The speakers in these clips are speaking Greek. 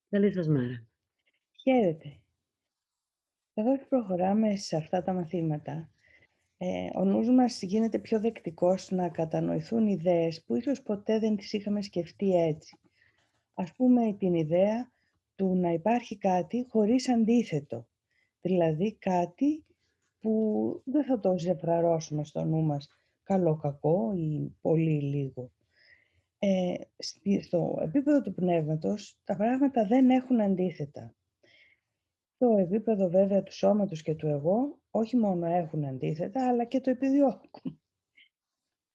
Καλή σας μέρα. Χαίρετε. Καθώς προχωράμε σε αυτά τα μαθήματα, ο νους μας γίνεται πιο δεκτικός να κατανοηθούν ιδέες που ίσως ποτέ δεν τις είχαμε σκεφτεί έτσι. Ας πούμε την ιδέα του να υπάρχει κάτι χωρίς αντίθετο, δηλαδή κάτι που δεν θα το ζευγαρώσουμε στο νου μας καλό-κακό ή πολύ-λίγο. Στο επίπεδο του πνεύματος τα πράγματα δεν έχουν αντίθετα. Στο επίπεδο βέβαια του σώματος και του εγώ, όχι μόνο έχουν αντίθετα, αλλά και το επιδιώκουν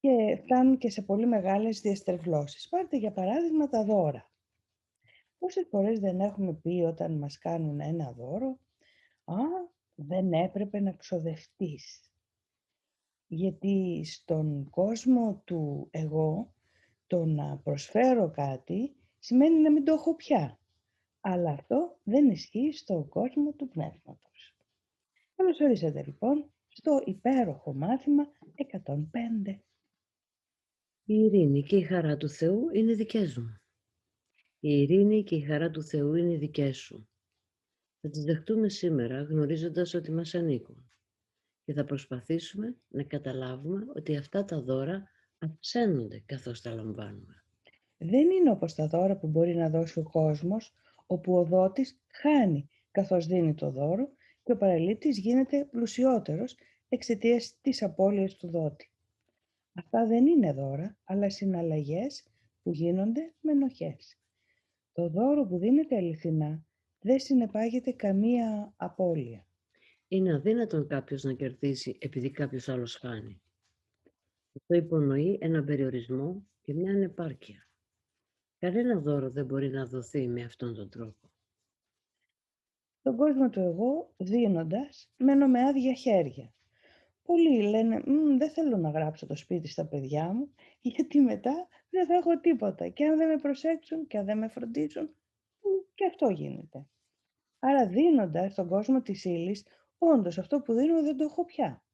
και φτάνουν και σε πολύ μεγάλες διαστρεβλώσεις. Πάρτε για παράδειγμα τα δώρα. Πόσες φορές δεν έχουμε πει όταν μας κάνουν ένα δώρο, «Α, δεν έπρεπε να ξοδευτείς». Γιατί στον κόσμο του εγώ, το να προσφέρω κάτι σημαίνει να μην το έχω πια. Αλλά αυτό δεν ισχύει στον κόσμο του πνεύματος. Καλώς ορίσατε λοιπόν στο υπέροχο μάθημα 105. Η ειρήνη και η χαρά του Θεού είναι δικές μου. Η ειρήνη και η χαρά του Θεού είναι δικές σου. Θα τις δεχτούμε σήμερα γνωρίζοντας ότι μας ανήκουν και θα προσπαθήσουμε να καταλάβουμε ότι αυτά τα δώρα αυξάνονται καθώς τα λαμβάνουμε. Δεν είναι όπως τα δώρα που μπορεί να δώσει ο κόσμος, όπου ο δότης χάνει καθώς δίνει το δώρο και ο παραλήπτης γίνεται πλουσιότερος εξαιτίας της απώλειας του δότη. Αυτά δεν είναι δώρα, αλλά συναλλαγές που γίνονται με ενοχές. Το δώρο που δίνεται αληθινά δεν συνεπάγεται καμία απώλεια. Είναι αδύνατον κάποιος να κερδίσει επειδή κάποιος άλλος χάνει. Αυτό υπονοεί έναν περιορισμό και μια ανεπάρκεια. Κανένα δώρο δεν μπορεί να δοθεί με αυτόν τον τρόπο. Στον κόσμο του εγώ, δίνοντας, μένω με άδεια χέρια. Πολλοί λένε, δεν θέλω να γράψω το σπίτι στα παιδιά μου, γιατί μετά δεν θα έχω τίποτα. Και αν δεν με προσέξουν και αν δεν με φροντίσουν, και αυτό γίνεται. Άρα δίνοντας στον κόσμο της ύλης, όντως αυτό που δίνω δεν το έχω πια.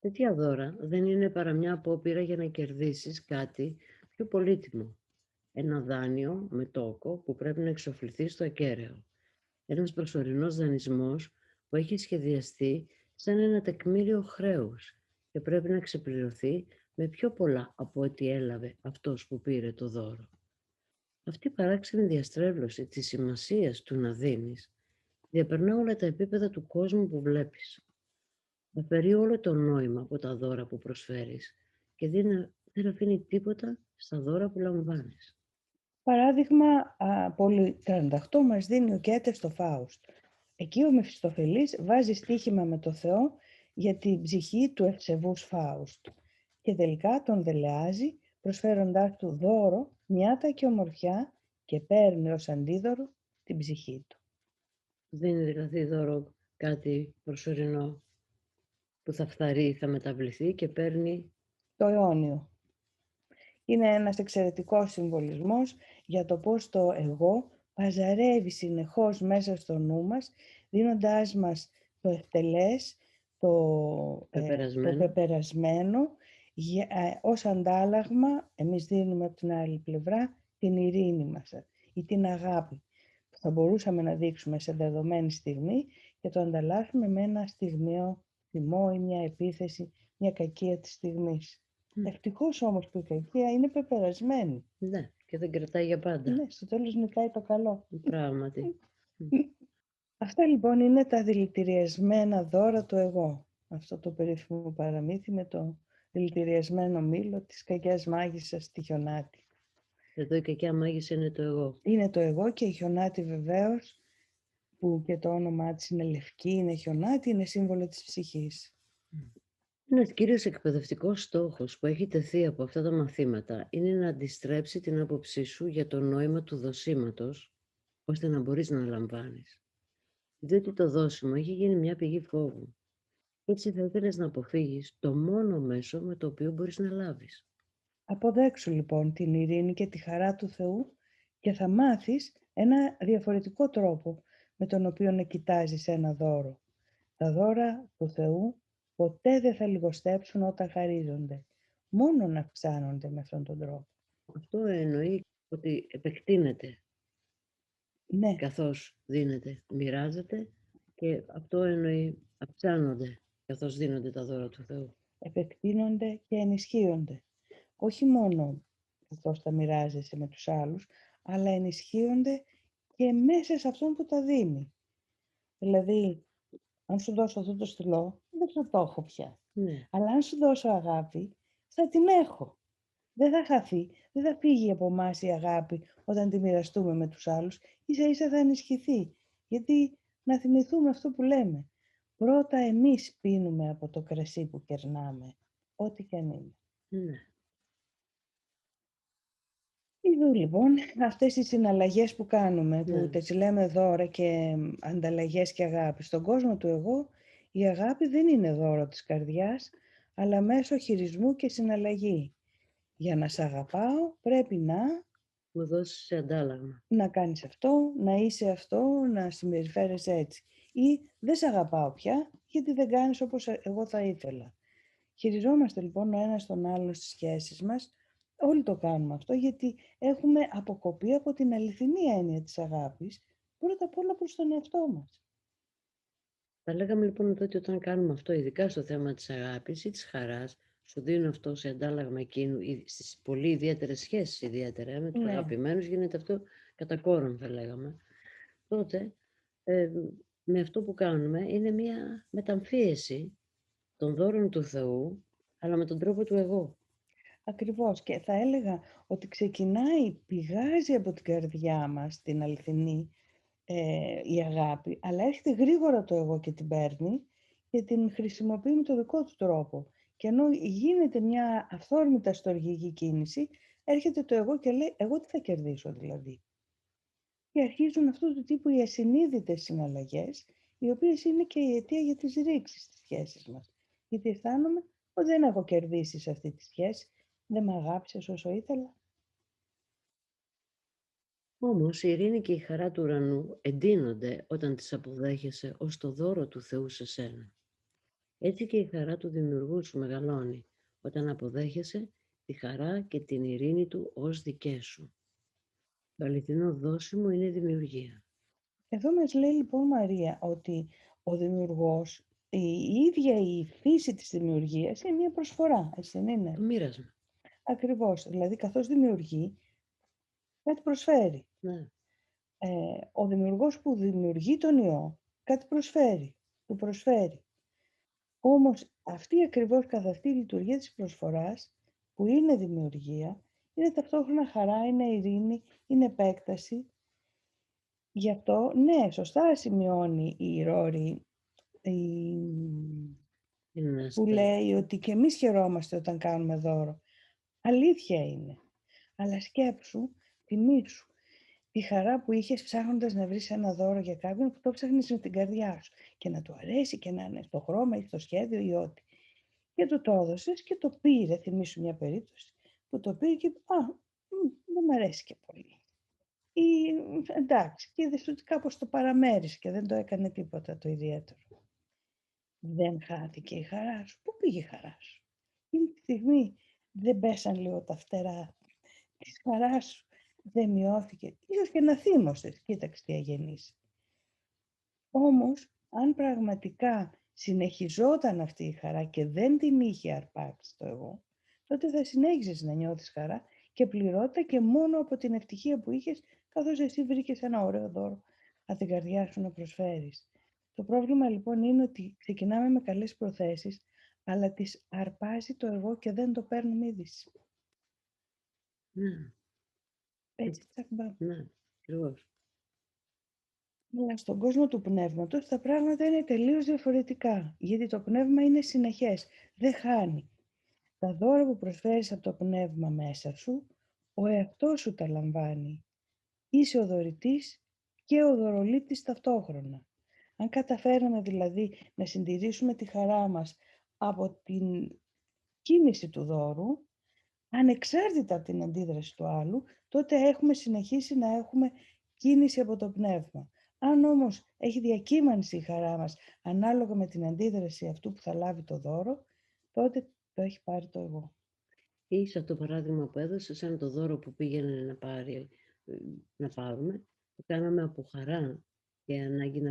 Τέτοια δώρα δεν είναι παρά μια απόπειρα για να κερδίσεις κάτι πιο πολύτιμο. Ένα δάνειο με τόκο που πρέπει να εξοφληθεί στο ακέραιο. Ένας προσωρινός δανεισμός που έχει σχεδιαστεί σαν ένα τεκμήριο χρέους και πρέπει να ξεπληρωθεί με πιο πολλά από ό,τι έλαβε αυτός που πήρε το δώρο. Αυτή η παράξενη διαστρέβλωση της σημασίας του να δίνεις διαπερνά όλα τα επίπεδα του κόσμου που βλέπεις. Αφαιρεί όλο το νόημα από τα δώρα που προσφέρεις και δεν αφήνει τίποτα στα δώρα που λαμβάνεις. Παράδειγμα, πολύ 38 μας δίνει ο Κέτε στο Φάουστ. Εκεί ο Μεφιστοφελής βάζει στοίχημα με το Θεό για την ψυχή του ευσεβούς Φάουστ και τελικά τον δελεάζει προσφέροντάς του δώρο, μιάτα και ομορφιά και παίρνει ως αντίδωρο την ψυχή του. Δίνει δηλαδή δώρο κάτι προσωρινό που θα φθαρεί, θα μεταβληθεί και παίρνει. Το αιώνιο. Είναι ένας εξαιρετικός συμβολισμός για το πώς το εγώ παζαρεύει συνεχώς μέσα στο νου μας, δίνοντάς μας το ευτελές, το Πεπερασμένο. πεπερασμένο, ως αντάλλαγμα εμείς δίνουμε από την άλλη πλευρά την ειρήνη μας ή την αγάπη που θα μπορούσαμε να δείξουμε σε δεδομένη στιγμή και το ανταλλάσσουμε με ένα στιγμιαίο θυμό ή μια επίθεση, μια κακία της στιγμής. Ευτυχώς όμως που η κακία είναι πεπερασμένη. Ναι, και δεν κρατάει για πάντα. Ναι, στο τέλος νικάει το καλό. Πράγματι. Αυτά λοιπόν είναι τα δηλητηριασμένα δώρα του εγώ. Αυτό το περίφημο παραμύθι με το δηλητηριασμένο μήλο της κακιάς μάγισσας στη Χιονάτη. Εδώ η κακιά μάγισσα είναι το εγώ. Είναι το εγώ και η Χιονάτη βεβαίως, που και το όνομά της είναι λευκή, είναι Χιονάτη, είναι σύμβολο της ψυχής. Ένας κύριος εκπαιδευτικός στόχος που έχει τεθεί από αυτά τα μαθήματα είναι να αντιστρέψει την άποψή σου για το νόημα του δοσήματος, ώστε να μπορείς να λαμβάνεις. Διότι το δώσιμο έχει γίνει μια πηγή φόβου. Έτσι θα ήθελες να αποφύγεις το μόνο μέσο με το οποίο μπορείς να λάβεις. Αποδέξου λοιπόν την ειρήνη και τη χαρά του Θεού και θα μάθεις ένα διαφορετικό τρόπο με τον οποίο να κοιτάζεις ένα δώρο. Τα δώρα του Θεού ποτέ δεν θα λιγοστέψουν όταν χαρίζονται, μόνο να αυξάνονται με αυτόν τον τρόπο. Αυτό εννοεί ότι επεκτείνεται. Ναι, καθώς δίνεται, μοιράζεται και αυτό εννοεί αυξάνονται καθώς δίνονται τα δώρα του Θεού. επεκτείνονται και ενισχύονται. Όχι μόνο καθώς τα μοιράζεσαι με τους άλλους, αλλά ενισχύονται και μέσα σε αυτόν που τα δίνει. Δηλαδή, αν σου δώσω αυτό το στυλό, δεν θα το έχω πια. Ναι, Αλλά αν σου δώσω αγάπη, θα την έχω. Δεν θα χαθεί, δεν θα φύγει από εμάς η αγάπη όταν τη μοιραστούμε με τους άλλους, ίσα ίσα θα ενισχυθεί. Γιατί να θυμηθούμε αυτό που λέμε. Πρώτα εμείς πίνουμε από το κρασί που κερνάμε, ό,τι και αν είναι. ναι, Ειδού λοιπόν αυτές οι συναλλαγές που κάνουμε, που ναι. τις λέμε δώρα και ανταλλαγές και αγάπη. Στον κόσμο του εγώ, η αγάπη δεν είναι δώρο της καρδιάς, αλλά μέσω χειρισμού και συναλλαγή. Για να σ' αγαπάω πρέπει Μου δώσεις σε αντάλλαγμα. να κάνεις αυτό, να είσαι αυτό, να συμπεριφέρεσαι έτσι. Ή δεν σ' αγαπάω πια γιατί δεν κάνεις όπως εγώ θα ήθελα. Χειριζόμαστε λοιπόν ο ένας τον άλλον στις σχέσεις μας. Όλοι το κάνουμε αυτό γιατί έχουμε αποκοπεί από την αληθινή έννοια της αγάπης, πρώτα απ' όλα προς τον εαυτό μας. Θα λέγαμε λοιπόν ότι όταν κάνουμε αυτό, ειδικά στο θέμα της αγάπης ή της χαράς, σου δίνω αυτό σε αντάλλαγμα εκείνου, ή στις πολύ ιδιαίτερες σχέσεις ιδιαίτερα, με τους Ναι. αγαπημένους γίνεται αυτό κατά κόρον θα λέγαμε, τότε με αυτό που κάνουμε είναι μια μεταμφίεση των δώρων του Θεού, αλλά με τον τρόπο του εγώ. Ακριβώς, και θα έλεγα ότι ξεκινάει, πηγάζει από την καρδιά μας την αληθινή η αγάπη, αλλά έρχεται γρήγορα το εγώ και την παίρνει και την χρησιμοποιεί με το δικό του τρόπο. Και ενώ γίνεται μια αυθόρμητα στοργική κίνηση, έρχεται το εγώ και λέει εγώ τι θα κερδίσω δηλαδή. Και αρχίζουν αυτού του τύπου οι ασυνείδητες συναλλαγές, οι οποίες είναι και η αιτία για τις ρήξεις στις σχέσεις μας. Γιατί αισθάνομαι ότι δεν έχω κερδίσει σε αυτή τη σχέση, δεν με αγάπησες όσο ήθελα. Όμως η ειρήνη και η χαρά του ουρανού εντείνονται όταν τις αποδέχεσαι ως το δώρο του Θεού σε σένα. Έτσι και η χαρά του δημιουργού σου μεγαλώνει όταν αποδέχεσαι τη χαρά και την ειρήνη του ως δικές σου. Το αληθινό δώσιμο είναι δημιουργία. Εδώ μας λέει λοιπόν Μαρία ότι ο δημιουργός, η ίδια η φύση της δημιουργίας είναι μια προσφορά, έτσι δεν είναι? Το μοίρασμα. Ακριβώς, δηλαδή καθώς δημιουργεί, κάτι προσφέρει. Ναι. Ο δημιουργός που δημιουργεί τον ιό, κάτι προσφέρει, του προσφέρει. Όμως αυτή ακριβώς καθ' αυτή η λειτουργία της προσφοράς, που είναι δημιουργία, είναι ταυτόχρονα χαρά, είναι ειρήνη, είναι επέκταση. Γι' αυτό, ναι, σωστά σημειώνει η Ρόρη, Είναι που λέει ότι και εμείς χαιρόμαστε όταν κάνουμε δώρο. Αλήθεια είναι. Αλλά σκέψου, θυμήσου, τη χαρά που είχες ψάχνοντας να βρεις ένα δώρο για κάποιον που το ψάχνεις με την καρδιά σου και να του αρέσει και να είναι στο χρώμα ή στο σχέδιο ή ό,τι. Και του το έδωσες και το πήρε, θυμήσου μια περίπτωση, που το πήρε και είπε δεν μου αρέσει και πολύ. Ή εντάξει, και είδες ότι κάπως το παραμέρισε και δεν το έκανε τίποτα το ιδιαίτερο. Δεν χάθηκε η χαρά σου. Πού πήγε η χαρά σου? Εκείνη τη στιγμή δεν πέσαν λίγο τα φτερά της χαράς σου? Δεν μειώθηκε? Ίσως και να θύμωσες. Κοίταξε τι αγενείς. Όμως, αν πραγματικά συνεχιζόταν αυτή η χαρά και δεν την είχε αρπάξει το εγώ, τότε θα συνέχιζες να νιώθεις χαρά και πληρώτα και μόνο από την ευτυχία που είχες, καθώς εσύ βρήκες ένα ωραίο δώρο από την καρδιά σου να προσφέρεις. Το πρόβλημα λοιπόν είναι ότι ξεκινάμε με καλές προθέσεις, αλλά τις αρπάζει το εγώ και δεν το παίρνουμε είδηση. Ναι, Έτσι, τσακ, μπαμ. ναι, ακριβώς. Αλλά στον κόσμο του πνεύματος τα πράγματα είναι τελείως διαφορετικά, γιατί το πνεύμα είναι συνεχές, δεν χάνει. Τα δώρα που προσφέρεις από το πνεύμα μέσα σου, ο εαυτός σου τα λαμβάνει. Είσαι ο δωρητής και ο δωρολήπτης ταυτόχρονα. Αν καταφέραμε δηλαδή να συντηρήσουμε τη χαρά μας από την κίνηση του δώρου, ανεξάρτητα από την αντίδραση του άλλου, τότε έχουμε συνεχίσει να έχουμε κίνηση από το πνεύμα. Αν όμως έχει διακύμανση η χαρά μας ανάλογα με την αντίδραση αυτού που θα λάβει το δώρο, τότε το έχει πάρει το εγώ. Ή σε αυτό το παράδειγμα που έδωσε, σαν το δώρο που πήγαινε να πάρουμε, το κάναμε από χαρά και ανάγκη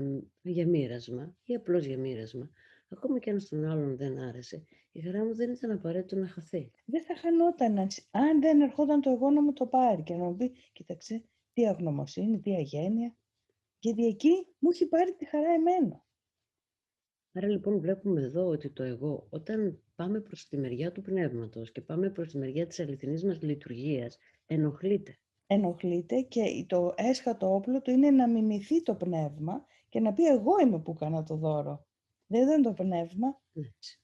για μοίρασμα ή απλώς για μοίρασμα, ακόμα και αν στον άλλον δεν άρεσε, η χαρά μου δεν ήταν απαραίτητο να χαθεί. Δεν θα χανόταν αν δεν ερχόταν το εγώ να μου το πάρει και να μου πει, κοίταξε, τι αγνωμοσύνη, τι αγένεια. Γιατί εκεί μου έχει πάρει τη χαρά εμένα. Άρα λοιπόν βλέπουμε εδώ ότι το εγώ, όταν πάμε προς τη μεριά του πνεύματος και πάμε προς τη μεριά της αληθινής μας λειτουργίας, ενοχλείται. Ενοχλείται και το έσχατο όπλο του είναι να μιμηθεί το πνεύμα και να πει εγώ είμαι που έκανα το δώρο. Δεν ήταν το πνεύμα. Έτσι.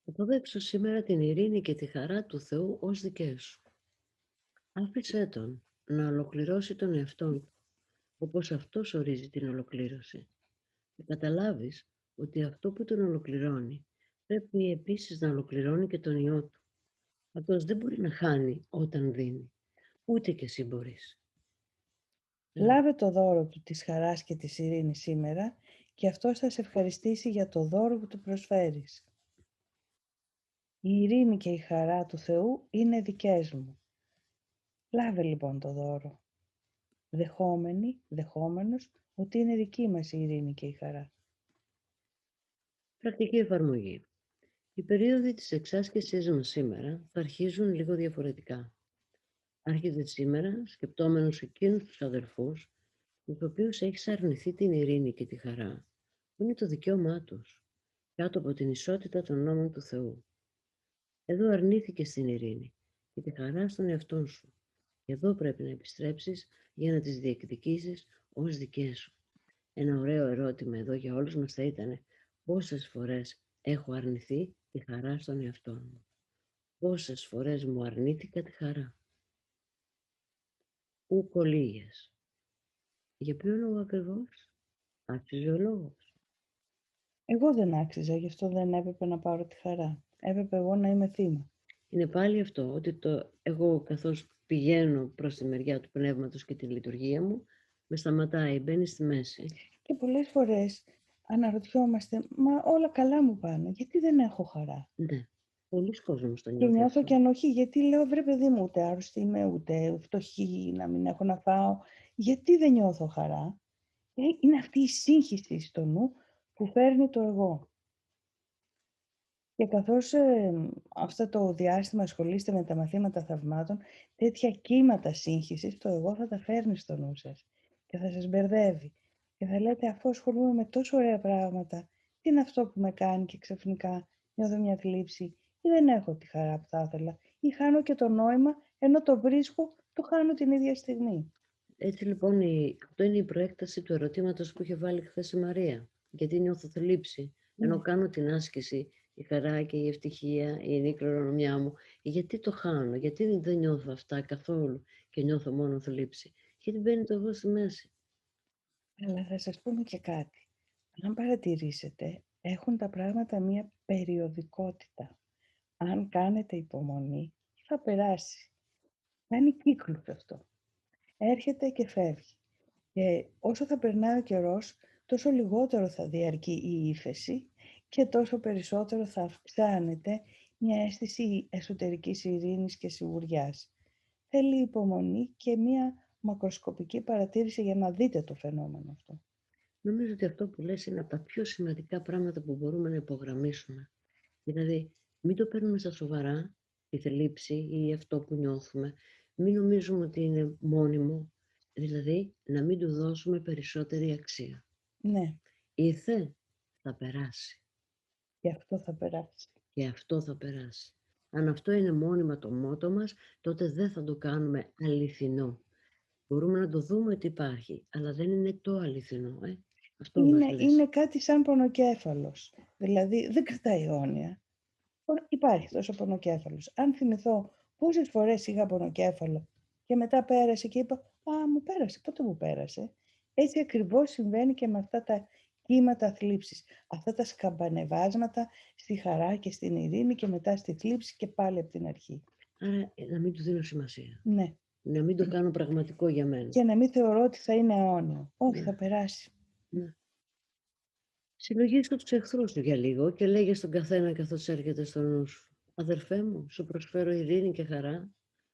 Θα αποδέξω σήμερα την ειρήνη και τη χαρά του Θεού ως δικές σου. Άφησέ τον να ολοκληρώσει τον εαυτόν του, όπως αυτός ορίζει την ολοκλήρωση. Και καταλάβεις ότι αυτό που τον ολοκληρώνει πρέπει επίσης να ολοκληρώνει και τον Υιό του. Αυτός δεν μπορεί να χάνει όταν δίνει. Ούτε και εσύ μπορείς. Λάβε το δώρο του της χαράς και της ειρήνης σήμερα και αυτός θα σε ευχαριστήσει για το δώρο που του προσφέρεις. Η ειρήνη και η χαρά του Θεού είναι δικές μου. Λάβε λοιπόν το δώρο. Δεχόμενος ότι είναι δική μας η ειρήνη και η χαρά. Πρακτική εφαρμογή. Οι περίοδοι της εξάσκησής μας σήμερα θα αρχίζουν λίγο διαφορετικά. Άρχεται σήμερα σκεπτόμενος εκείνους τους αδερφούς, τους οποίους έχεις αρνηθεί την ειρήνη και τη χαρά, που είναι το δικαίωμά τους, κάτω από την ισότητα των νόμων του Θεού. Εδώ αρνήθηκες την ειρήνη και τη χαρά στον εαυτόν σου. Και εδώ πρέπει να επιστρέψεις για να τις διεκδικήσεις ως δικές σου. Ένα ωραίο ερώτημα εδώ για όλους μας θα ήταν πόσες φορές έχω αρνηθεί τη χαρά στον εαυτό μου. Πόσες φορές μου αρνήθηκα τη χαρά. Ούκο λίγες. Για ποιο λόγο ακριβώς? Άξιζε ο λόγος. Εγώ δεν άξιζα, γι' αυτό δεν έπρεπε να πάρω τη χαρά. Έπρεπε εγώ να είμαι θύμα. Είναι πάλι αυτό, ότι το εγώ καθώς πηγαίνω προς τη μεριά του πνεύματος και τη λειτουργία μου, με σταματάει, μπαίνει στη μέση. Και πολλές φορές αναρωτιόμαστε, μα όλα καλά μου πάνε, γιατί δεν έχω χαρά. Ναι, πολλοί κόσμος το Και νιώθει νιώθω αυτό. και ανοχή, γιατί λέω, βρε παιδί μου, ούτε άρρωστη είμαι, ούτε φτωχή, να μην έχω να φάω. Γιατί δεν νιώθω χαρά? Είναι αυτή η σύγχυση στο νου που φέρνει το εγώ. Και καθώς αυτό το διάστημα ασχολείστε με τα μαθήματα θαυμάτων, τέτοια κύματα σύγχυσης το εγώ θα τα φέρνει στο νου σας και θα σας μπερδεύει. Και θα λέτε, αφού ασχολούμαι με τόσο ωραία πράγματα, τι είναι αυτό που με κάνει και ξαφνικά νιώθω μια θλίψη ή δεν έχω τη χαρά που θα ήθελα ή χάνω και το νόημα, ενώ το βρίσκω, το χάνω την ίδια στιγμή. Έτσι λοιπόν αυτό είναι η προέκταση του ερωτήματος που είχε βάλει χθες η Μαρία. Γιατί νιώθω θλίψη, ενώ κάνω την άσκηση, η χαρά και η ευτυχία, η ενή κληρονομιά μου. Γιατί το χάνω, γιατί δεν νιώθω αυτά καθόλου και νιώθω μόνο θλίψη? Γιατί μπαίνει το εγώ στη μέση. Αλλά θα σας πούμε και κάτι. Αν παρατηρήσετε, έχουν τα πράγματα μία περιοδικότητα. Αν κάνετε υπομονή, θα περάσει. Κάνει κύκλους αυτό. Έρχεται και φεύγει. Και όσο θα περνάει ο καιρός, τόσο λιγότερο θα διαρκεί η ύφεση και τόσο περισσότερο θα αυξάνεται μια αίσθηση εσωτερικής ειρήνης και σιγουριάς. Θέλει υπομονή και μια μακροσκοπική παρατήρηση για να δείτε το φαινόμενο αυτό. Νομίζω ότι αυτό που λες είναι από τα πιο σημαντικά πράγματα που μπορούμε να υπογραμμίσουμε. Δηλαδή, μην το παίρνουμε στα σοβαρά, τη θλίψη ή αυτό που νιώθουμε. Μην νομίζουμε ότι είναι μόνιμο. Δηλαδή, να μην του δώσουμε περισσότερη αξία. Ναι, Ήρθε, θα περάσει. και αυτό θα περάσει. Και αυτό θα περάσει. Αν αυτό είναι μόνιμα το μότο μας, τότε δεν θα το κάνουμε αληθινό. Μπορούμε να το δούμε ότι υπάρχει, αλλά δεν είναι το αληθινό. Αυτό μας λες. Είναι κάτι σαν πονοκέφαλος. Δηλαδή δεν κρατάει αιώνια. Υπάρχει τόσο πονοκέφαλος. Αν θυμηθώ πόσες φορές είχα πονοκέφαλο και μετά πέρασε και είπα «Α, μου πέρασε, πότε μου πέρασε». Έτσι ακριβώς συμβαίνει και με αυτά τα κύματα θλίψης. Αυτά τα σκαμπανεβάσματα στη χαρά και στην ειρήνη και μετά στη θλίψη και πάλι από την αρχή. Άρα να μην του δίνω σημασία. Ναι. Να μην το κάνω πραγματικό για μένα. Και να μην θεωρώ ότι θα είναι αιώνιο. Όχι, Ναι. θα περάσει. Ναι. Συλλογίστε τους εχθρούς του για λίγο και λέγε στον καθένα καθώς έρχεται στο νου σου. Αδερφέ μου, σου προσφέρω ειρήνη και χαρά,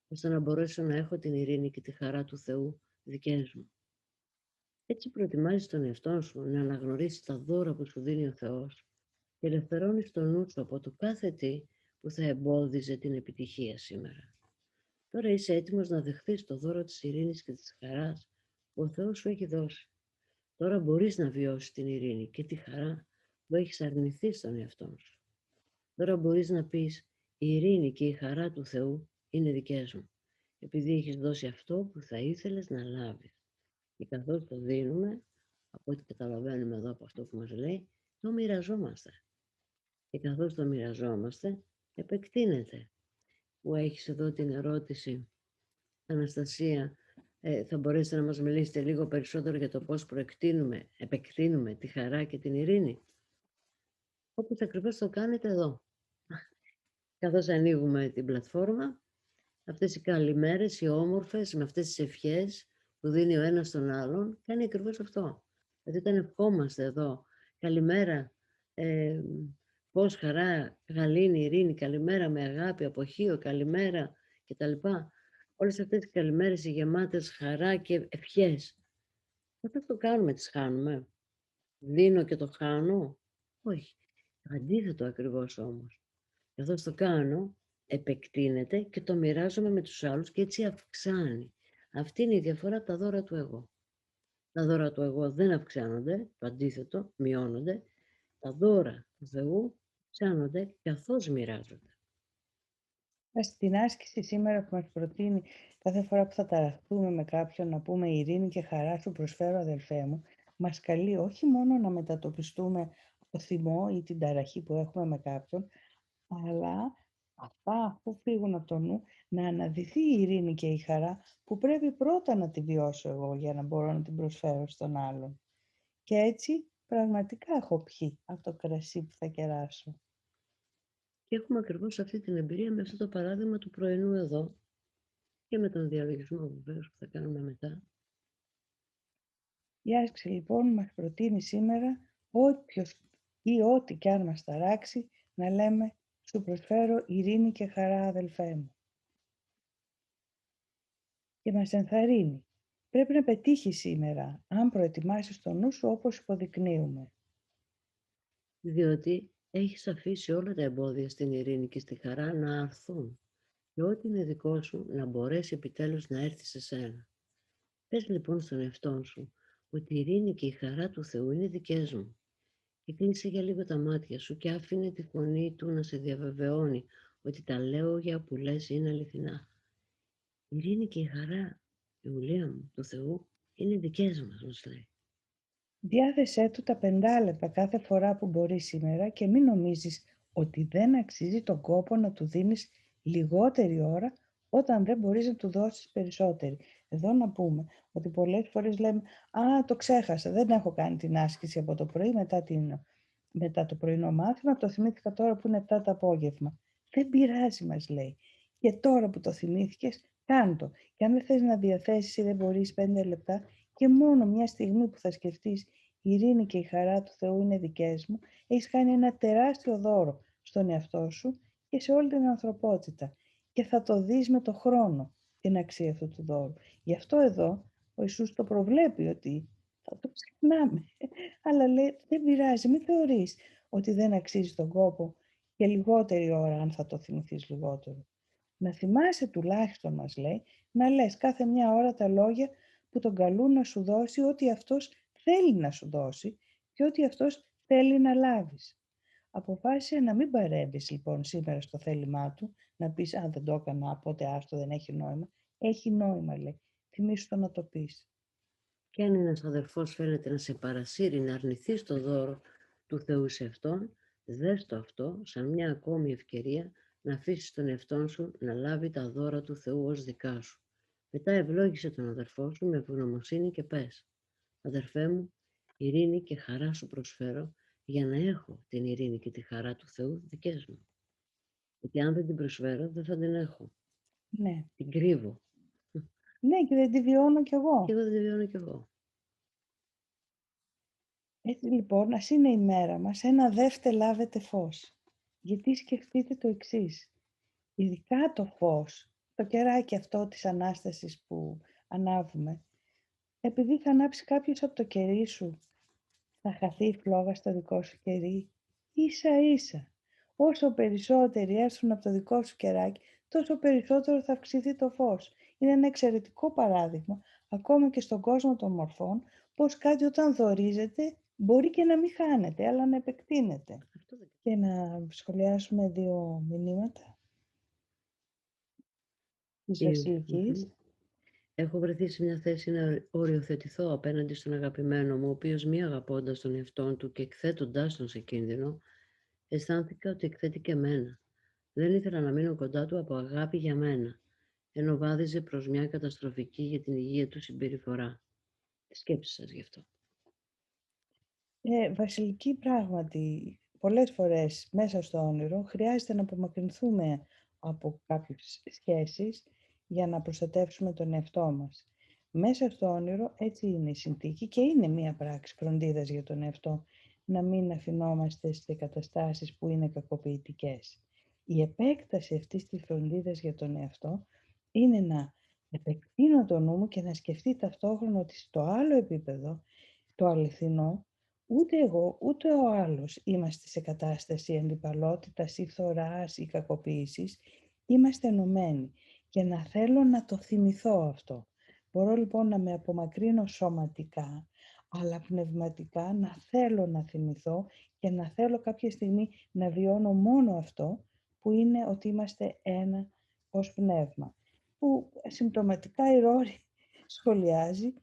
ώστε να μπορέσω να έχω την ειρήνη και τη χαρά του Θεού δικές μου. Έτσι προετοιμάζεις τον εαυτό σου να αναγνωρίσεις τα δώρα που σου δίνει ο Θεός και ελευθερώνεις τον νου σου από το κάθε τι που θα εμπόδιζε την επιτυχία σήμερα. Τώρα είσαι έτοιμος να δεχθείς το δώρο της ειρήνης και της χαράς που ο Θεός σου έχει δώσει. Τώρα μπορείς να βιώσεις την ειρήνη και τη χαρά που έχεις αρνηθεί στον εαυτό σου. Τώρα μπορείς να πεις η ειρήνη και η χαρά του Θεού είναι δικές μου, επειδή έχεις δώσει αυτό που θα ήθελες να λάβεις. Και καθώς το δίνουμε, από ό,τι καταλαβαίνουμε εδώ από αυτό που μας λέει, το μοιραζόμαστε. Και καθώς το μοιραζόμαστε, επεκτείνεται. Που έχεις εδώ την ερώτηση, Αναστασία, θα μπορέσετε να μας μιλήσετε λίγο περισσότερο για το πώς επεκτείνουμε τη χαρά και την ειρήνη. Όπως ακριβώς το κάνετε εδώ. Καθώς ανοίγουμε την πλατφόρμα, αυτές οι καλημέρες, οι όμορφες, με αυτές τις ευχές που δίνει ο ένας στον άλλον, κάνει ακριβώς αυτό. Δηλαδή όταν ευχόμαστε εδώ, καλημέρα, πώς χαρά, γαλήνη, ειρήνη, καλημέρα με αγάπη, αποχείο, καλημέρα κτλ. Όλες αυτές τις καλημέρες οι γεμάτες χαρά και ευχές. Όταν το κάνουμε, τις χάνουμε. Δίνω και το χάνω. Όχι. Το αντίθετο ακριβώς όμως. Καθώς το κάνω, επεκτείνεται και το μοιράζομαι με τους άλλους και έτσι αυξάνει. Αυτή είναι η διαφορά από τα δώρα του εγώ. Τα δώρα του εγώ δεν αυξάνονται, το αντίθετο, μειώνονται. Τα δώρα του Θεού αυξάνονται καθώς μοιράζονται. Στην άσκηση σήμερα που μας προτείνει κάθε φορά που θα ταραχτούμε με κάποιον να πούμε ειρήνη και χαρά σου προσφέρω αδελφέ μου, μας καλεί όχι μόνο να μετατοπιστούμε το θυμό ή την ταραχή που έχουμε με κάποιον, αλλά αυτά αφού φύγουν από το νου να αναδυθεί η ειρήνη και η χαρά που πρέπει πρώτα να τη βιώσω εγώ για να μπορώ να την προσφέρω στον άλλον. Και έτσι πραγματικά έχω πιει από το κρασί που θα κεράσω. Και έχουμε ακριβώς αυτή την εμπειρία με αυτό το παράδειγμα του πρωινού εδώ και με τον διαλογισμό βεβαίως που θα κάνουμε μετά. Η άσκηση λοιπόν μας προτείνει σήμερα όποιος ή ό,τι κι αν μας ταράξει να λέμε σου προσφέρω ειρήνη και χαρά αδελφέ μου. Και μας ενθαρρύνει. Πρέπει να πετύχει σήμερα αν προετοιμάσεις το νου σου όπως υποδεικνύουμε. Διότι έχεις αφήσει όλα τα εμπόδια στην ειρήνη και στη χαρά να αρθούν και ό,τι είναι δικό σου να μπορέσει επιτέλους να έρθει σε σένα. Πες λοιπόν στον εαυτό σου ότι η ειρήνη και η χαρά του Θεού είναι δικές μου και κλείσε για λίγο τα μάτια σου και άφηνε τη φωνή του να σε διαβεβαιώνει ότι τα λόγια που λες είναι αληθινά. Η ειρήνη και η χαρά, Ιουλία μου, του Θεού είναι δικές μας λέει. Διάθεσέ του τα 5 λεπτά κάθε φορά που μπορεί σήμερα και μην νομίζεις ότι δεν αξίζει τον κόπο να του δίνεις λιγότερη ώρα όταν δεν μπορείς να του δώσεις περισσότερη. Εδώ να πούμε ότι πολλές φορές λέμε «Α, το ξέχασα, δεν έχω κάνει την άσκηση από το πρωί μετά το πρωινό μάθημα, το θυμήθηκα τώρα που είναι 7 το απόγευμα». Δεν πειράζει μας λέει. Και τώρα που το θυμήθηκες, κάντο. Και αν δεν θες να διαθέσεις ή δεν μπορείς 5 λεπτά, και μόνο μια στιγμή που θα σκεφτείς η ειρήνη και η χαρά του Θεού είναι δικές μου, έχεις κάνει ένα τεράστιο δώρο στον εαυτό σου και σε όλη την ανθρωπότητα. Και θα το δεις με το χρόνο την αξία αυτού του δώρου. Γι' αυτό εδώ ο Ιησούς το προβλέπει ότι θα το ξεχνάμε. Αλλά λέει δεν πειράζει, μην θεωρείς ότι δεν αξίζει τον κόπο και λιγότερη ώρα αν θα το θυμηθείς λιγότερο. Να θυμάσαι τουλάχιστον μας λέει, να λες κάθε μια ώρα τα λόγια που τον καλούν να σου δώσει ό,τι αυτός θέλει να σου δώσει και ό,τι αυτός θέλει να λάβεις. Αποφάσισε να μην παρέμβεις λοιπόν σήμερα στο θέλημά του, να πεις «Αν δεν το έκανα, οπότε άστο δεν έχει νόημα». Έχει νόημα λέει, θυμίσου το να το πεις. Και αν ένας αδερφός φαίνεται να σε παρασύρει, να αρνηθείς το δώρο του Θεού σε αυτόν, δες το αυτό σαν μια ακόμη ευκαιρία να αφήσεις τον εαυτόν σου να λάβει τα δώρα του Θεού ως δικά σου. Μετά ευλόγησε τον αδερφό σου με ευγνωμοσύνη και πες «Αδερφέ μου, ειρήνη και χαρά σου προσφέρω για να έχω την ειρήνη και τη χαρά του Θεού δικές μου. Γιατί αν δεν την προσφέρω δεν θα την έχω. Ναι. Την κρύβω. Ναι, και δεν τη βιώνω κι εγώ. Και εγώ δεν τη βιώνω κι εγώ. Έτσι λοιπόν, ας είναι η μέρα μας ένα δεύτε λάβετε φως. Γιατί σκεφτείτε το εξής. Ειδικά το φως, το κεράκι αυτό της Ανάστασης που ανάβουμε, επειδή θα ανάψει κάποιος από το κερί σου, θα χαθεί η φλόγα στο δικό σου κερί. Ίσα ίσα. Όσο περισσότεροι έρθουν από το δικό σου κεράκι, τόσο περισσότερο θα αυξηθεί το φως. Είναι ένα εξαιρετικό παράδειγμα, ακόμα και στον κόσμο των μορφών, πως κάτι όταν δωρίζεται μπορεί και να μην χάνεται, αλλά να επεκτείνεται. Αυτό δεν... Και να σχολιάσουμε 2 μηνύματα της Βασιλικής. Έχω βρεθεί σε μια θέση να οριοθετηθώ απέναντι στον αγαπημένο μου, ο οποίος μη αγαπώντας τον εαυτόν του και εκθέτοντάς τον σε κίνδυνο, αισθάνθηκα ότι εκθέτει και εμένα. Δεν ήθελα να μείνω κοντά του από αγάπη για μένα, ενώ βάδιζε προς μια καταστροφική για την υγεία του συμπεριφορά. Τι σκέψεις σας γι' αυτό? Βασιλική, πράγματι, πολλές φορές μέσα στο όνειρο χρειάζεται να απομακρυνθούμε από κάποιες σχέσεις για να προστατεύσουμε τον εαυτό μας. Μέσα στο όνειρο έτσι είναι η συνθήκη και είναι μία πράξη φροντίδας για τον εαυτό, να μην αφινόμαστε σε καταστάσεις που είναι κακοποιητικές. Η επέκταση αυτής της φροντίδας για τον εαυτό είναι να επεκτείνω το νου μου και να σκεφτεί ταυτόχρονα ότι στο άλλο επίπεδο, το αληθινό, ούτε εγώ ούτε ο άλλος είμαστε σε κατάσταση αντιπαλότητας ή φθοράς ή κακοποίησης. Είμαστε ενωμένοι και να θέλω να το θυμηθώ αυτό. Μπορώ λοιπόν να με απομακρύνω σωματικά, αλλά πνευματικά να θέλω να θυμηθώ και να θέλω κάποια στιγμή να βιώνω μόνο αυτό που είναι ότι είμαστε ένα ως πνεύμα. Που συμπτωματικά η Ρόρη σχολιάζει.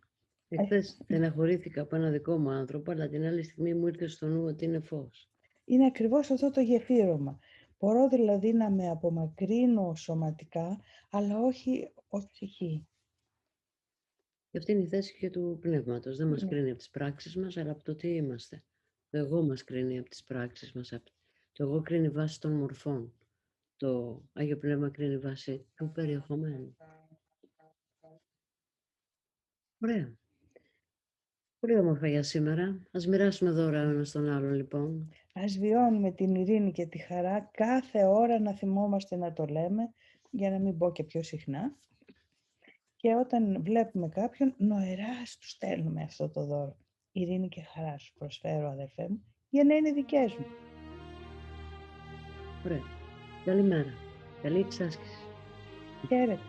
Εχθές στεναχωρήθηκα από ένα δικό μου άνθρωπο, αλλά την άλλη στιγμή μου ήρθε στο νου ότι είναι φως. Είναι ακριβώς αυτό το γεφύρωμα. Μπορώ δηλαδή να με απομακρύνω σωματικά, αλλά όχι ως ψυχή. Και αυτή είναι η θέση και του πνεύματος. Δεν μας κρίνει από τις πράξεις μας, αλλά από το τι είμαστε. Το εγώ μας κρίνει από τις πράξεις μας. Το εγώ κρίνει βάσει των μορφών. Το Άγιο Πνεύμα κρίνει βάσει του περιεχομένου. Ωραία. Πολύ όμορφα για σήμερα. Ας μοιράσουμε δώρα ο ένας τον άλλον, λοιπόν. Ας βιώνουμε την ειρήνη και τη χαρά κάθε ώρα, να θυμόμαστε να το λέμε, για να μην πω και πιο συχνά. Και όταν βλέπουμε κάποιον, νοεράς του στέλνουμε αυτό το δώρο. Ειρήνη και χαρά σου προσφέρω, αδερφέ μου, για να είναι δικές μου. Ωραία. Καλημέρα. Καλή εξάσκηση. Χαίρετε.